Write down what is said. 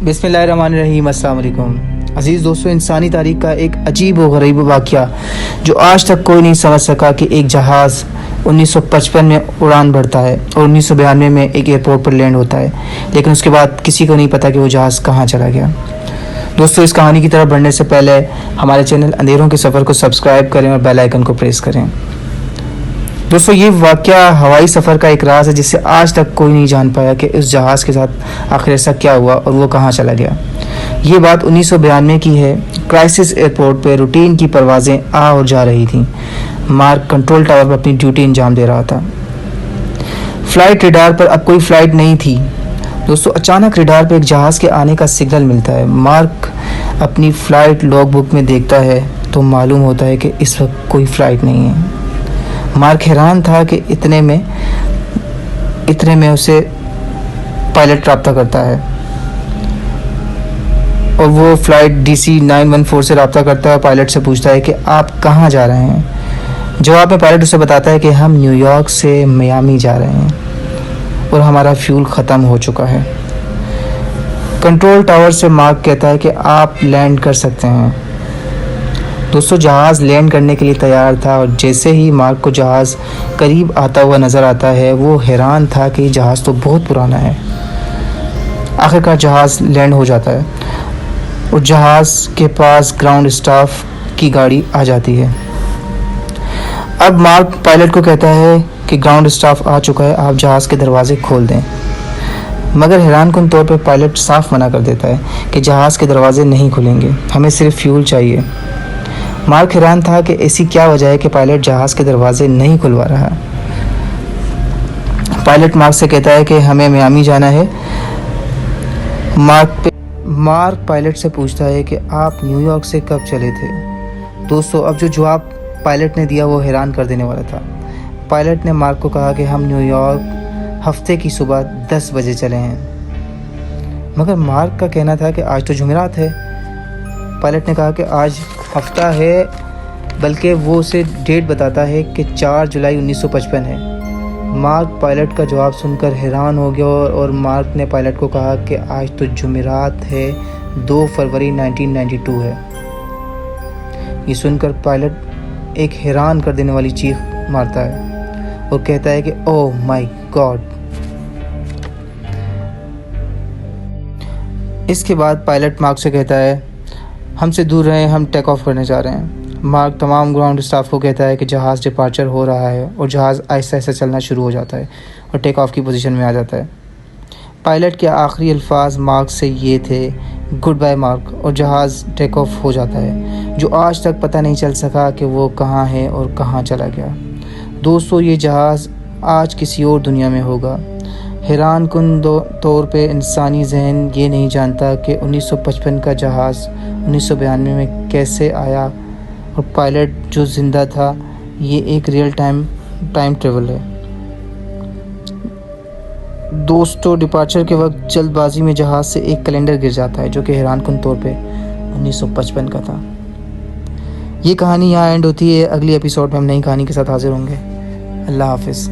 बिस्मिल्लाहिर्रहमानिर्रहीम। अस्सलाम वालेकुम अज़ीज़ दोस्तों, इंसानी तारीख़ का एक अजीब व गरीब वाक़या जो आज तक कोई नहीं समझ सका कि एक जहाज़ 1955 में उड़ान भरता है और 1992 में एक एयरपोर्ट पर लैंड होता है, लेकिन उसके बाद किसी को नहीं पता कि वो जहाज़ कहाँ चला गया। दोस्तों, इस कहानी की तरफ बढ़ने से पहले हमारे चैनल अंधेरों के सफ़र को सब्सक्राइब करें और बेल आइकन को प्रेस करें। दोस्तों, ये वाक़या हवाई सफ़र का एक राज है जिसे आज तक कोई नहीं जान पाया कि उस जहाज़ के साथ आखिर ऐसा क्या हुआ और वो कहाँ चला गया। ये बात 1992 की है। क्राइसिस एयरपोर्ट पे रूटीन की परवाज़ें आ और जा रही थीं। मार्क कंट्रोल टावर पर अपनी ड्यूटी अंजाम दे रहा था। फ़्लाइट रडार पर अब कोई फ़्लाइट नहीं थी। दोस्तों, अचानक रडार पर एक जहाज़ के आने का सिग्नल मिलता है। मार्क अपनी फ़्लाइट लॉग बुक में देखता है तो मालूम होता है कि इस वक्त कोई फ़्लाइट नहीं है। मार्क हैरान था कि इतने में उसे पायलट रब्ता करता है और वो फ़्लाइट DC 914 से रब्ता करता है और पायलट से पूछता है कि आप कहाँ जा रहे हैं। जवाब में पायलट उसे बताता है कि हम न्यूयॉर्क से मियामी जा रहे हैं और हमारा फ्यूल ख़त्म हो चुका है। कंट्रोल टावर से मार्क कहता है कि आप लैंड कर सकते हैं। दोस्तों, जहाज़ लैंड करने के लिए तैयार था और जैसे ही मार्क को जहाज़ करीब आता हुआ नज़र आता है, वो हैरान था कि जहाज़ तो बहुत पुराना है। आखिरकार जहाज़ लैंड हो जाता है और जहाज़ के पास ग्राउंड स्टाफ की गाड़ी आ जाती है। अब मार्क पायलट को कहता है कि ग्राउंड स्टाफ आ चुका है, आप जहाज़ के दरवाजे खोल दें। मगर हैरानकुन तौर पर पायलट साफ मना कर देता है कि जहाज़ के दरवाजे नहीं खुलेंगे, हमें सिर्फ फ्यूल चाहिए। मार्क हैरान था कि ऐसी क्या वजह है कि पायलट जहाज़ के दरवाजे नहीं खुलवा रहा। पायलट मार्क से कहता है कि हमें मियामी जाना है। मार्क पायलट से पूछता है कि आप न्यूयॉर्क से कब चले थे। दोस्तों, अब जो जवाब पायलट ने दिया वो हैरान कर देने वाला था। पायलट ने मार्क को कहा कि हम न्यूयॉर्क हफ्ते की सुबह 10 बजे चले हैं। मगर मार्क का कहना था कि आज तो जुमेरात है। पायलट ने कहा कि आज हफ्ता है, बल्कि वो उसे डेट बताता है कि 4 जुलाई 1955 है। मार्क पायलट का जवाब सुनकर हैरान हो गया और मार्क ने पायलट को कहा कि आज तो जुमेरात है, 2 फरवरी 1992 है। ये सुनकर पायलट एक हैरान कर देने वाली चीख मारता है और कहता है कि ओह माय गॉड। इसके बाद पायलट मार्क से कहता है, हमसे दूर रहें, हम टेक ऑफ करने जा रहे हैं। मार्क तमाम ग्राउंड स्टाफ को कहता है कि जहाज़ डिपार्चर हो रहा है और जहाज़ आहिस्ता आहिस्ता चलना शुरू हो जाता है और टेक ऑफ की पोजीशन में आ जाता है। पायलट के आखिरी अल्फाज मार्क से ये थे, गुड बाय मार्क, और जहाज़ टेक ऑफ हो जाता है, जो आज तक पता नहीं चल सका कि वो कहाँ है और कहाँ चला गया। दोस्तों, ये जहाज़ आज किसी और दुनिया में होगा। हैरानकुन तौर पे इंसानी जहन ये नहीं जानता कि 1955 का जहाज़ 1992 में कैसे आया और पायलट जो ज़िंदा था, ये एक रियल टाइम ट्रेवल है। दोस्तों, डिपार्चर के वक्त जल्दबाजी में जहाज़ से एक कैलेंडर गिर जाता है जो कि हैरानकुन तौर पे 1955 का था। ये कहानी यहाँ एंड होती है। अगली एपिसोड में हम नई कहानी के साथ हाजिर होंगे। अल्लाह हाफिज़।